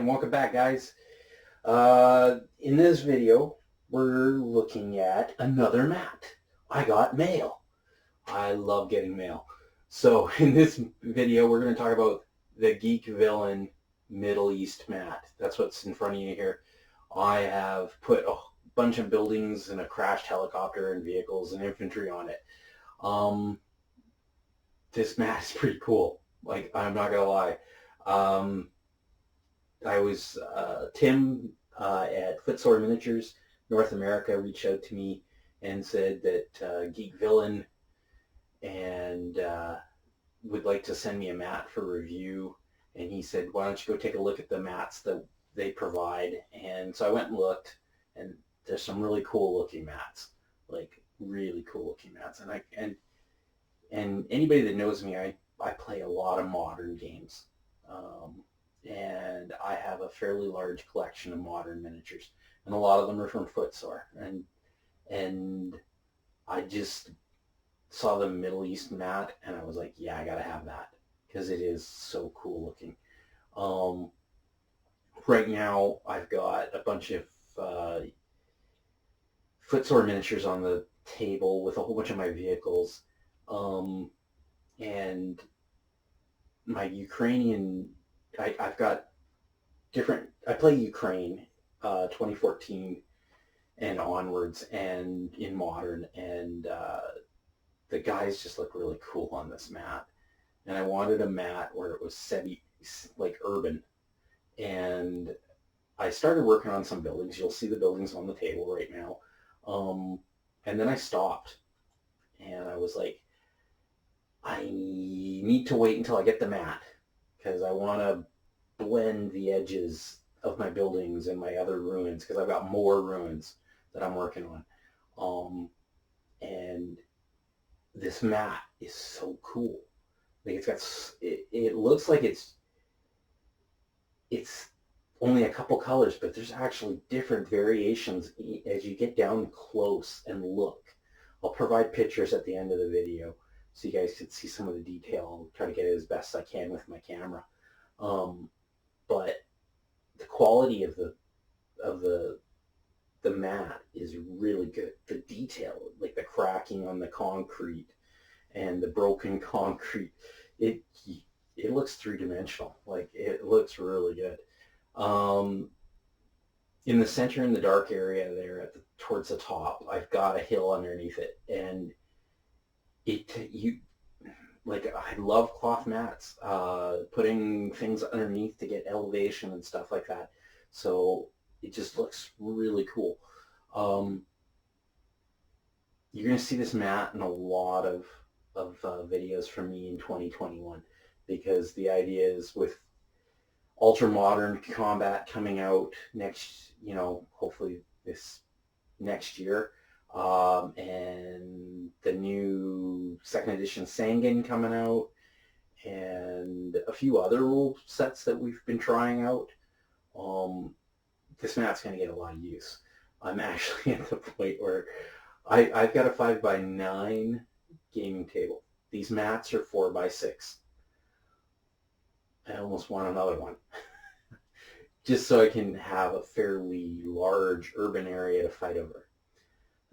and welcome back, guys. In this video, we're looking at another mat. I got mail. I love getting mail. So in this video, we're going to talk about the Geek Villain Middle East mat. That's what's in front of you here. I have put a bunch of buildings and a crashed helicopter and vehicles and infantry on it. This mat is pretty cool. Like, I'm not going to lie. I was Tim at Footsore Miniatures North America reached out to me and said that Geek Villain and would like to send me a mat for review. And he said, why don't you go take a look at the mats that they provide? And so I went and looked, and there's some really cool looking mats, like really cool looking mats. And anybody that knows me, I play a lot of modern games. And I have a fairly large collection of modern miniatures, and a lot of them are from Footsore. And I just saw the Middle East mat, and I was like, yeah, I gotta have that because it is so cool looking. Right now, I've got a bunch of Footsore miniatures on the table with a whole bunch of my vehicles, and my Ukrainian. I've got different. I play Ukraine, 2014 and onwards, and in modern, and the guys just look really cool on this mat. And I wanted a mat where it was like urban, and I started working on some buildings. You'll see the buildings on the table right now, and then I stopped, and I was like, I need to wait until I get the mat, because I want to blend the edges of my buildings and my other ruins, because I've got more ruins that I'm working on. And this mat is so cool. Like, it's got, it looks like it's only a couple colors, but there's actually different variations as you get down close and look. I'll provide pictures at the end of the video so you guys can see some of the detail. I'll try to get it as best I can with my camera. But the quality of the mat is really good. The detail, like the cracking on the concrete and the broken concrete, it looks three-dimensional. Like, it looks really good. In the center, in the dark area there towards the top, I've got a hill underneath it, and I love cloth mats, putting things underneath to get elevation and stuff like that. So it just looks really cool. You're going to see this mat in a lot of videos from me in 2021, because the idea is, with ultra modern combat coming out next, hopefully this next year, and the new 2nd edition Sangan coming out, and a few other rule sets that we've been trying out, this mat's going to get a lot of use. I'm actually at the point where I've got a 5x9 gaming table. These mats are 4x6. I almost want another one. Just so I can have a fairly large urban area to fight over.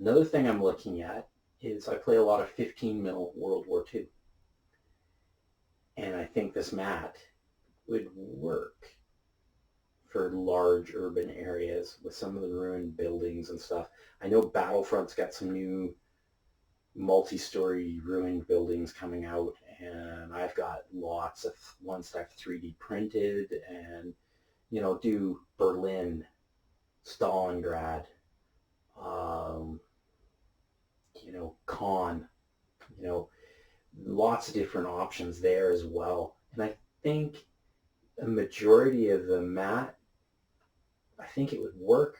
Another thing I'm looking at is I play a lot of 15 mil World War II. And I think this mat would work for large urban areas with some of the ruined buildings and stuff. I know Battlefront's got some new multi-story ruined buildings coming out, and I've got lots of ones that I've 3D printed, and do Berlin, Stalingrad, Con, lots of different options there as well. And I think a majority of the mat, I think it would work.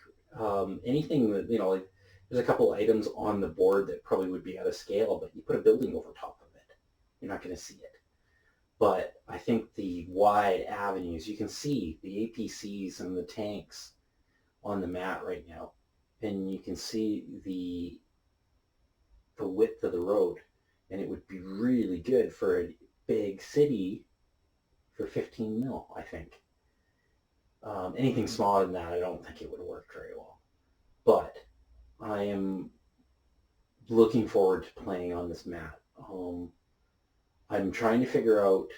Anything that, like, there's a couple items on the board that probably would be out of scale, but you put a building over top of it, you're not going to see it. But I think the wide avenues, you can see the APCs and the tanks on the mat right now, and you can see the width of the road, and it would be really good for a big city for 15 mil, I think. Anything smaller than that, I don't think it would work very well. But I am looking forward to playing on this mat. I'm trying to figure out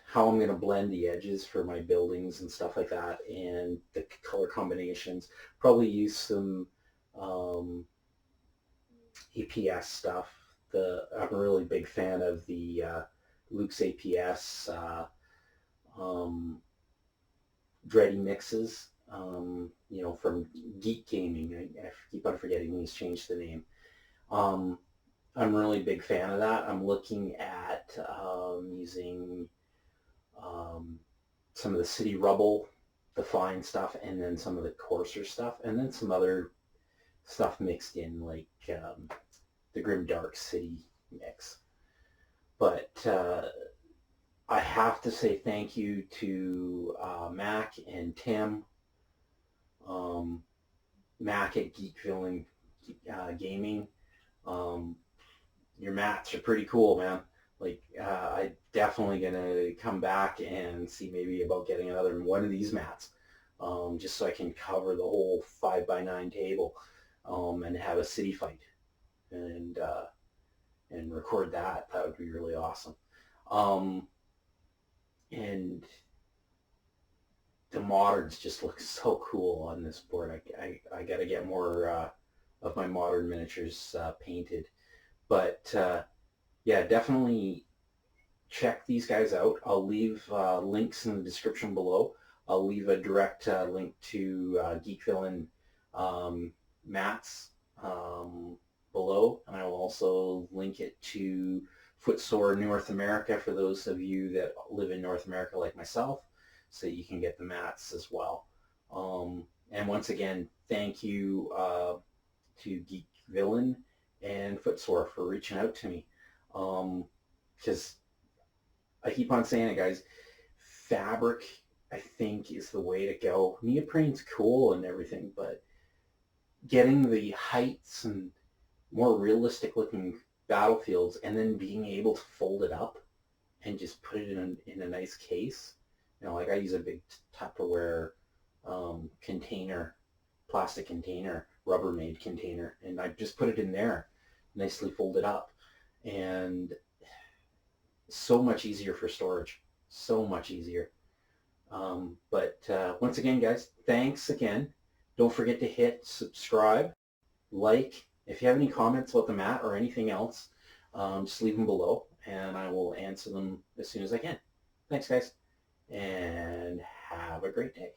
how I'm going to blend the edges for my buildings and stuff like that, and the color combinations. Probably use some APS stuff. I'm a really big fan of the Luke's APS um, Dready mixes. From Geek Gaming. I keep on forgetting he's changed the name. Um, I'm a really big fan of that. I'm looking at using um, some of the City Rubble, the fine stuff, and then some of the coarser stuff, and then some other stuff mixed in, like the Grim Dark City mix. But I have to say thank you to Mac and Tim. Mac at Geek Villain Gaming. Um, your mats are pretty cool, man. Like, I definitely gonna come back and see maybe about getting another one of these mats, just so I can cover the whole 5x9 table, and have a city fight, and record that. That would be really awesome. Um, and the moderns just look so cool on this board. I got to get more of my modern miniatures painted, but yeah, definitely check these guys out. I'll leave links in the description below. I'll leave a direct link to Geek Villain mats below, and I will also link it to Footsore North America for those of you that live in North America like myself, so you can get the mats as well. And once again, thank you to Geek Villain and Footsore for reaching out to me. Because I keep on saying it, guys, fabric, I think, is the way to go. Neoprene's cool and everything, but getting the heights and more realistic looking battlefields and then being able to fold it up and just put it in a nice case. Like I use a big Tupperware container, plastic container, Rubbermaid container, and I just put it in there, nicely folded up, and so much easier for storage. So much easier. But once again, guys, thanks again. Don't forget to hit subscribe, like. If you have any comments about the mat or anything else, just leave them below, and I will answer them as soon as I can. Thanks, guys, and have a great day.